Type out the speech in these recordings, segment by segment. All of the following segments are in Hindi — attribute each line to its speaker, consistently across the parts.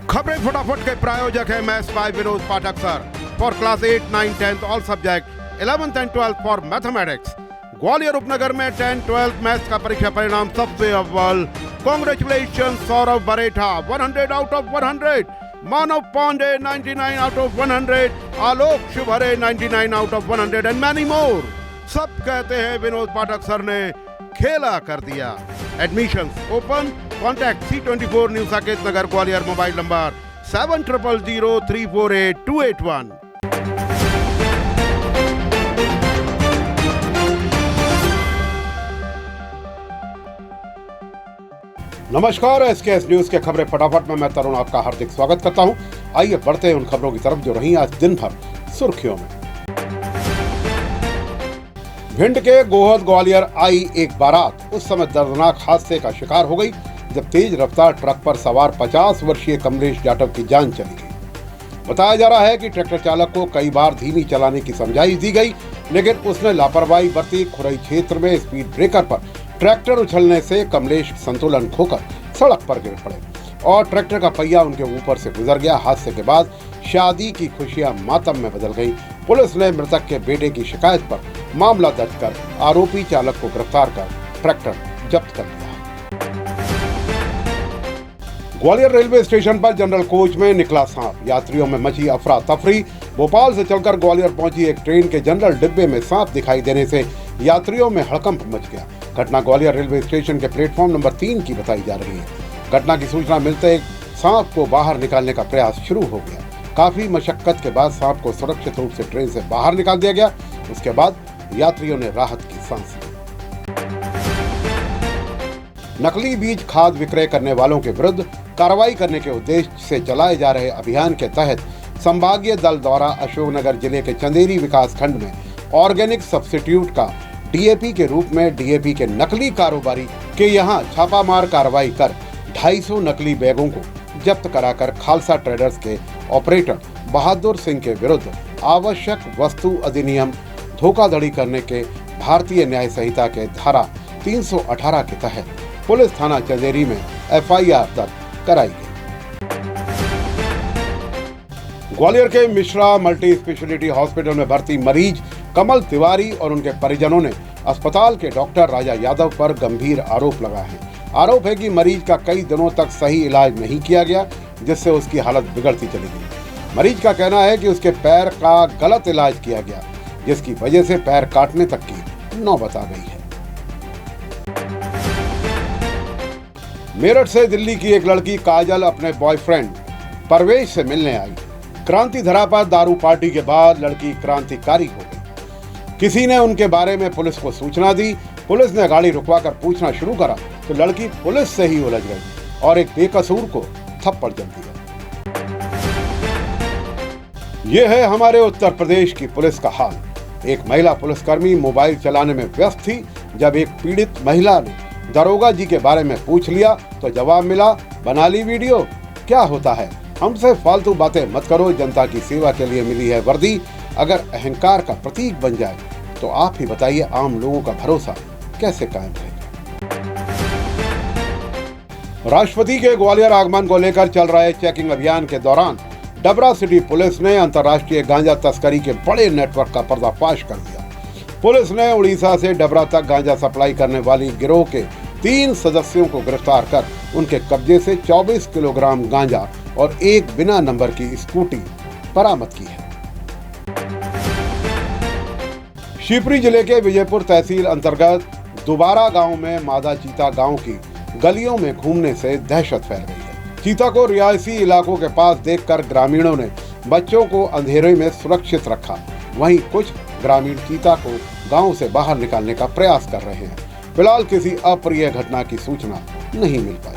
Speaker 1: खबरें फटाफट के प्रायोजक है maths by Vinod Pathak sir for class 8, 9, 10 all subject 11th and 12th for mathematics. Gwalior उपनगर में 10, 12 मैथ्स का परीक्षा परिणाम सबसे अव्वल। Congratulation Saurabh Baretha 100 out of 100, Manav Pandey 99 out of 100, Alok Shubhre 99 out of 100 and many more. सब कहते हैं विनोद पाठक सर ने खेला कर दिया। Admissions open. Contact C24 new Saket Nagar Gwalior, mobile number 7000348281। नमस्कार, SKS न्यूज के खबरें फटाफट में मैं तरुण आपका हार्दिक स्वागत करता हूं। आइए बढ़ते हैं उन खबरों की तरफ जो रही आज दिन भर सुर्खियों में। भिंड के गोहद ग्वालियर आई एक बारात उस समय दर्दनाक हादसे का शिकार हो गई जब तेज रफ्तार ट्रक पर सवार 50 वर्षीय कमलेश जाटव की जान चली गई। बताया जा रहा है कि ट्रैक्टर चालक को कई बार धीमी चलाने की समझाइश दी गई, लेकिन उसने लापरवाही बरती। खुरई क्षेत्र में स्पीड ब्रेकर पर ट्रैक्टर उछलने से कमलेश संतुलन खोकर सड़क पर गिर पड़े और ट्रैक्टर का पहिया उनके ऊपर से गुजर गया। हादसे के बाद शादी की खुशियां मातम में बदल गईं। पुलिस ने मृतक के बेटे की शिकायत पर मामला दर्ज कर आरोपी चालक को गिरफ्तार कर ट्रैक्टर जब्त कर लिया। ग्वालियर रेलवे स्टेशन पर जनरल कोच में निकला सांप, यात्रियों में मची अफरा तफरी। भोपाल से चलकर ग्वालियर पहुंची एक ट्रेन के जनरल डिब्बे में सांप दिखाई देने से यात्रियों में हड़कंप मच गया। घटना ग्वालियर रेलवे स्टेशन के प्लेटफॉर्म नंबर 3 की बताई जा रही है। घटना की सूचना मिलते ही सांप को बाहर निकालने का प्रयास शुरू हो गया। काफी मशक्कत के बाद सांप को सुरक्षित रूप से ट्रेन से बाहर निकाल दिया गया। उसके बाद यात्रियों ने राहत की सांस ली। नकली बीज खाद विक्रय करने वालों के विरुद्ध कार्रवाई करने के उद्देश्य से चलाए जा रहे अभियान के तहत संभागीय दल द्वारा अशोकनगर जिले के चंदेरी विकास खंड में ऑर्गेनिक सब्स्टिट्यूट का DAP के रूप में DAP के नकली कारोबारी के यहां छापामार कार्रवाई कर 250 नकली बैगों को जब्त कराकर खालसा ट्रेडर्स के ऑपरेटर बहादुर सिंह के विरुद्ध आवश्यक वस्तु अधिनियम धोखाधड़ी करने के भारतीय न्याय संहिता के धारा 318 के तहत पुलिस थाना चंदेरी में FIR दर्ज कराई गई। ग्वालियर के मिश्रा मल्टी स्पेशलिटी हॉस्पिटल में भर्ती मरीज कमल तिवारी और उनके परिजनों ने अस्पताल के डॉक्टर राजा यादव पर गंभीर आरोप लगाए हैं। आरोप है कि मरीज का कई दिनों तक सही इलाज नहीं किया गया, जिससे उसकी हालत बिगड़ती चली गई। मरीज का कहना है कि उसके पैर का गलत इलाज किया गया, जिसकी वजह से पैर काटने तक की नौबत आ गई है। मेरठ से दिल्ली की एक लड़की काजल अपने बॉयफ्रेंड परवेश से मिलने आई। क्रांति धरा पर दारू पार्टी के बाद लड़की क्रांतिकारी हो गई। किसी ने उनके बारे में पुलिस को सूचना दी। पुलिस ने गाड़ी रुकवाकर पूछना शुरू करा तो लड़की पुलिस से ही उलझ गई और एक बेकसूर को थप्पड़ जड़ दिया। ये है हमारे उत्तर प्रदेश की पुलिस का हाल। एक महिला पुलिसकर्मी मोबाइल चलाने में व्यस्त थी। जब एक पीड़ित महिला ने दरोगा जी के बारे में पूछ लिया तो जवाब मिला, बना ली वीडियो। क्या होता है, हमसे फालतू बातें मत करो। जनता की सेवा के लिए मिली है वर्दी, अगर अहंकार का प्रतीक बन जाए तो आप ही बताइए आम लोगों का भरोसा कैसे कायम रहेगा। राष्ट्रपति के ग्वालियर आगमन को लेकर चल रहे चेकिंग अभियान के दौरान डबरा सिटी पुलिस ने अंतर्राष्ट्रीय गांजा तस्करी के बड़े नेटवर्क का पर्दाफाश कर दिया। पुलिस ने उड़ीसा से डबरा तक गांजा सप्लाई करने वाली गिरोह के 3 सदस्यों को गिरफ्तार कर उनके कब्जे से 24 किलोग्राम गांजा और एक बिना नंबर की स्कूटी बरामद की है। शिवपुरी जिले के विजयपुर तहसील अंतर्गत दोबारा गांव में मादा चीता गांव की गलियों में घूमने से दहशत फैल गई है। चीता को रिहायशी इलाकों के पास देखकर ग्रामीणों ने बच्चों को अंधेरे में सुरक्षित रखा। वहीं कुछ ग्रामीण चीता को गांव से बाहर निकालने का प्रयास कर रहे हैं। फिलहाल किसी अप्रिय घटना की सूचना नहीं मिल पाई।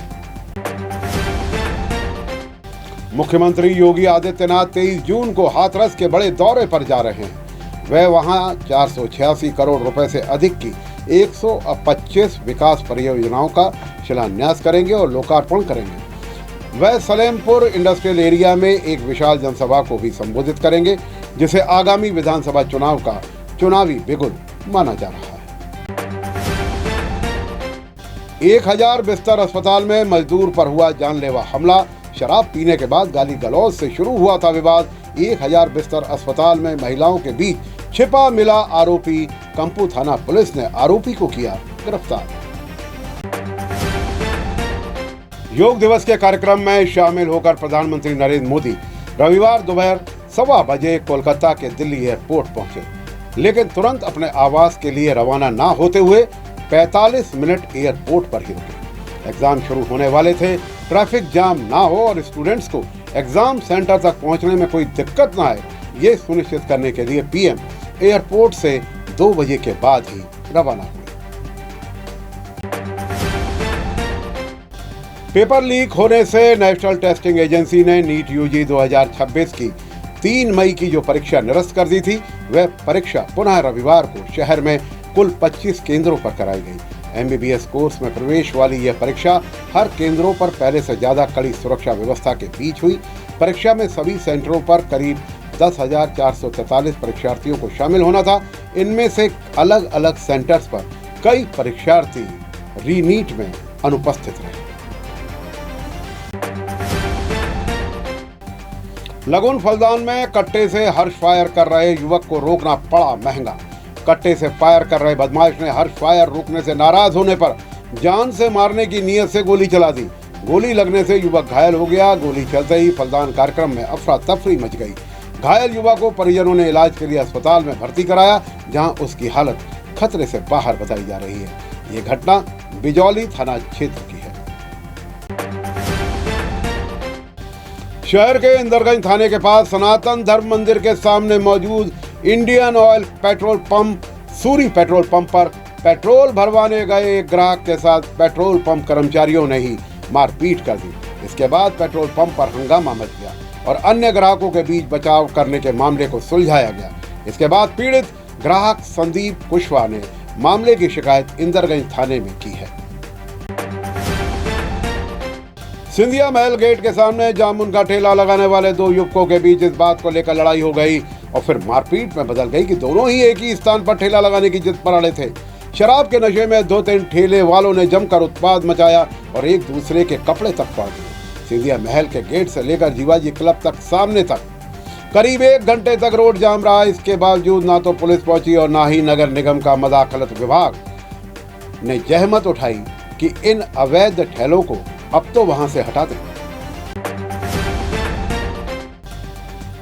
Speaker 1: मुख्यमंत्री योगी आदित्यनाथ 23 जून को हाथरस के बड़े दौरे पर जा रहे हैं। वह वहां 486 करोड़ रुपए से अधिक की 125 विकास परियोजनाओं का शिलान्यास करेंगे और लोकार्पण करेंगे। वह सलेमपुर इंडस्ट्रियल एरिया में एक विशाल जनसभा को भी संबोधित करेंगे, जिसे आगामी विधानसभा चुनाव का चुनावी बिगुल माना जा रहा है। 1000 बिस्तर अस्पताल में मजदूर पर हुआ जानलेवा हमला। शराब पीने के बाद गाली गलौज से शुरू हुआ था विवाद। 1000 बिस्तर अस्पताल में महिलाओं के बीच छिपा मिला आरोपी। कंपू थाना पुलिस ने आरोपी को किया गिरफ्तार। योग दिवस के कार्यक्रम में शामिल होकर प्रधानमंत्री नरेंद्र मोदी रविवार दोपहर 1:15 बजे कोलकाता के दिल्ली एयरपोर्ट पहुंचे, लेकिन तुरंत अपने आवास के लिए रवाना ना होते हुए 45 मिनट एयरपोर्ट पर ही रुके। एग्जाम शुरू होने वाले थे, ट्रैफिक जाम ना हो और स्टूडेंट्स को एग्जाम सेंटर तक पहुंचने में कोई दिक्कत ना आए, ये सुनिश्चित करने के लिए पीएम एयरपोर्ट से 2 बजे के बाद ही रवाना हुए। पेपर लीक होने से नेशनल टेस्टिंग एजेंसी ने नीट यूजी 2026 की 3 मई की जो परीक्षा निरस्त कर दी थी, वह परीक्षा पुनः रविवार को शहर में कुल 25 केंद्रों पर कराई गई। एमबीबीएस कोर्स में प्रवेश वाली यह परीक्षा हर केंद्रों पर पहले से ज्यादा कड़ी सुरक्षा व्यवस्था के बीच हुई। परीक्षा में सभी सेंटरों पर करीब 10,443 परीक्षार्थियों को शामिल होना था। इनमें से अलग अलग सेंटर्स पर कई परीक्षार्थी रीनीट में अनुपस्थित रहे। लगुन फलदान में कट्टे से हर्ष फायर कर रहे युवक को रोकना पड़ा महंगा। कट्टे से फायर कर रहे बदमाश ने हर्ष फायर रोकने से नाराज होने पर जान से मारने की नीयत से गोली चला दी। गोली लगने से युवक घायल हो गया। गोली चलते ही फलदान कार्यक्रम में अफरा तफरी मच गई। घायल युवक को परिजनों ने इलाज के लिए अस्पताल में भर्ती कराया, जहां उसकी हालत खतरे से बाहर बताई जा रही है। ये घटना बिजौली थाना क्षेत्र की है। शहर के इंदरगंज थाने के पास सनातन धर्म मंदिर के सामने मौजूद Indian oil petrol pump Suri petrol pump पर पेट्रोल भरवाने गए एक ग्राहक के साथ पेट्रोल पंप कर्मचारियों ने ही मारपीट कर दी। इसके बाद पेट्रोल पंप पर हंगामा मच गया और अन्य ग्राहकों के बीच बचाव करने के मामले को सुलझाया गया। इसके बाद पीड़ित ग्राहक संदीप कुशवाहा ने मामले की शिकायत इंदरगंज थाने में की है। सिंधिया महल गेट के सामने जामुन का ठेला लगाने वाले 2 युवकों के बीच इस बात को लेकर लड़ाई हो गई और फिर मारपीट में बदल गई कि दोनों ही एक ही स्थान पर ठेला लगाने की जिद पर अड़े थे। शराब के नशे में 2-3 ठेले वालों ने जमकर उत्पात मचाया और एक दूसरे के कपड़े तक फाड़ दिए। सिंधिया महल के गेट से लेकर जीवाजी क्लब तक सामने तक करीब 1 घंटे तक रोड जाम रहा। इसके बावजूद ना तो पुलिस पहुंची और ना ही नगर निगम का मदाखलत विभाग ने जहमत उठाई कि इन अवैध ठेलों को अब तो वहां से हटा दें।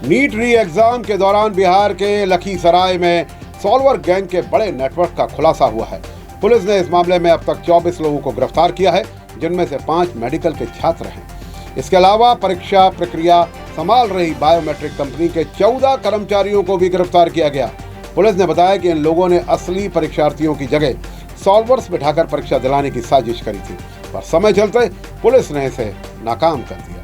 Speaker 1: नीट री एग्जाम के दौरान बिहार के लखीसराय में सॉल्वर गैंग के बड़े नेटवर्क का खुलासा हुआ है। पुलिस ने इस मामले में अब तक 24 लोगों को गिरफ्तार किया है, जिनमें से 5 मेडिकल के छात्र हैं। इसके अलावा परीक्षा प्रक्रिया संभाल रही बायोमेट्रिक कंपनी के 14 कर्मचारियों को भी गिरफ्तार किया गया। पुलिस ने बताया कि इन लोगों ने असली परीक्षार्थियों की जगह सॉल्वर्स बिठाकर परीक्षा दिलाने की साजिश करी थी, पर समय चलते पुलिस ने इसे नाकाम कर दिया।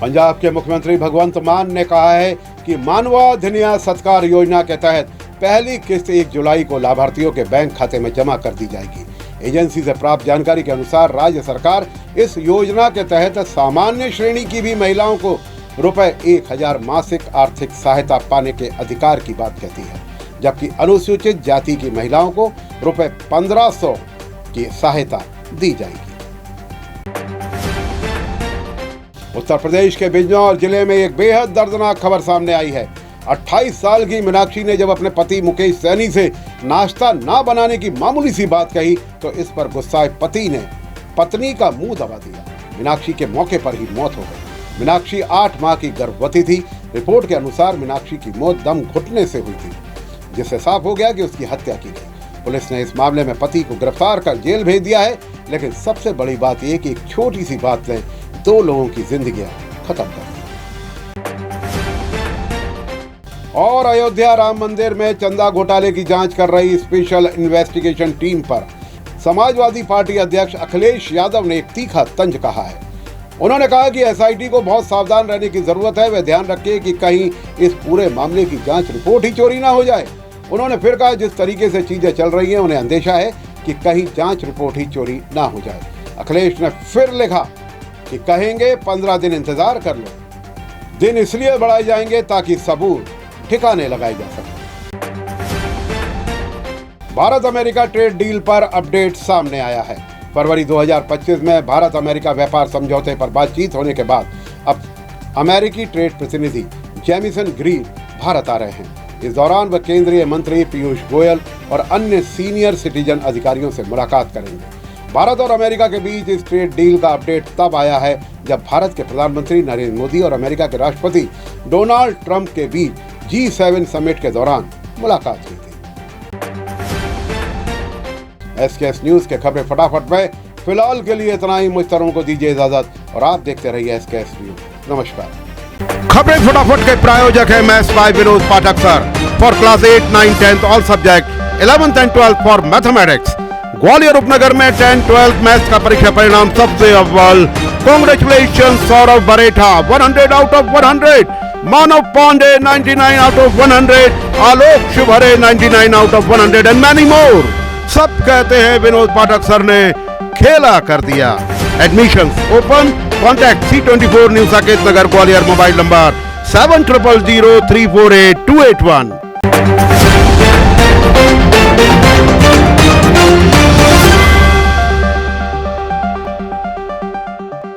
Speaker 1: पंजाब के मुख्यमंत्री भगवंत मान ने कहा है कि मानवाधिन्या सत्कार योजना के तहत पहली किस्त 1 जुलाई को लाभार्थियों के बैंक खाते में जमा कर दी जाएगी। एजेंसी से प्राप्त जानकारी के अनुसार राज्य सरकार इस योजना के तहत सामान्य श्रेणी की भी महिलाओं को रुपए 1000 मासिक आर्थिक सहायता पाने के अधिकार की बात कहती है, जबकि अनुसूचित जाति की महिलाओं को रुपए 1500 की सहायता दी जाएगी। उत्तर प्रदेश के बिजनौर जिले में एक बेहद दर्दनाक खबर सामने आई है। 28 साल की मीनाक्षी ने जब अपने पति मुकेश सैनी से नाश्ता ना बनाने की मामूली सी बात कही तो इस पर गुस्साए पति ने पत्नी का मुंह दबा दिया। मीनाक्षी के मौके पर ही मौत हो गई। मीनाक्षी 8 माह की गर्भवती थी। रिपोर्ट के अनुसार मीनाक्षी की मौत दम घुटने से हुई थी, जिससे साफ हो गया कि उसकी हत्या की गई। पुलिस ने इस मामले में पति को गिरफ्तार कर जेल भेज दिया है, लेकिन सबसे बड़ी बात यह कि एक छोटी सी बात ने 2 लोगों की जिंदगी खत्म कर दी। और अयोध्या राम मंदिर में चंदा घोटाले की जांच कर रही स्पेशल इन्वेस्टिगेशन टीम पर समाजवादी पार्टी अध्यक्ष अखिलेश यादव ने एक तीखा तंज कहा है। उन्होंने कहा कि एसआईटी को बहुत सावधान रहने की जरूरत है। वे ध्यान रखें कि कहीं इस पूरे मामले की जांच रिपोर्ट ही चोरी ना हो जाए। उन्होंने फिर कहा, जिस तरीके से चीजें चल रही हैं उन्हें अंदेशा है कि कहीं जांच रिपोर्ट ही चोरी ना हो जाए। अखिलेश ने फिर लिखा कि कहेंगे 15 दिन इंतजार कर लो। दिन इसलिए बढ़ाए जाएंगे ताकि सबूत ठिकाने लगाए जा सके। भारत अमेरिका ट्रेड डील पर अपडेट सामने आया है। फरवरी 2025 में भारत अमेरिका व्यापार समझौते पर बातचीत होने के बाद अब अमेरिकी ट्रेड प्रतिनिधि जेमिसन ग्रीन भारत आ रहे हैं। इस दौरान वह केंद्रीय मंत्री पीयूष गोयल और अन्य सीनियर सिटीजन अधिकारियों से मुलाकात करेंगे। भारत और अमेरिका के बीच इस ट्रेड डील का अपडेट तब आया है जब भारत के प्रधानमंत्री नरेंद्र मोदी और अमेरिका के राष्ट्रपति डोनाल्ड ट्रंप के बीच G7 समिट के दौरान मुलाकात हुई थी। SKS न्यूज के खबरें फटाफट में फिलहाल के लिए इतना ही। मुझ तरह को दीजिए इजाजत और आप देखते रहिए SKS न्यूज। नमस्कार। खबरें फटाफट के प्रायोजक है maths by Vinod Pathak sir for class 8, 9, 10 all subject, 11th and 12th for mathematics. Gwalior उपनगर में 10, 12 मैथ्स का परीक्षा परिणाम सबसे अव्वल। Congratulation Saurabh Baretha 100 out of 100, Manav Pandey 99 out of 100, Alok Shubhre 99 out of 100 and many more. सब कहते हैं विनोद पाठक सर ने खेला कर दिया। Admissions open. Contact C24 new Saket Nagar Gwalior. Mobile number 70000348 281।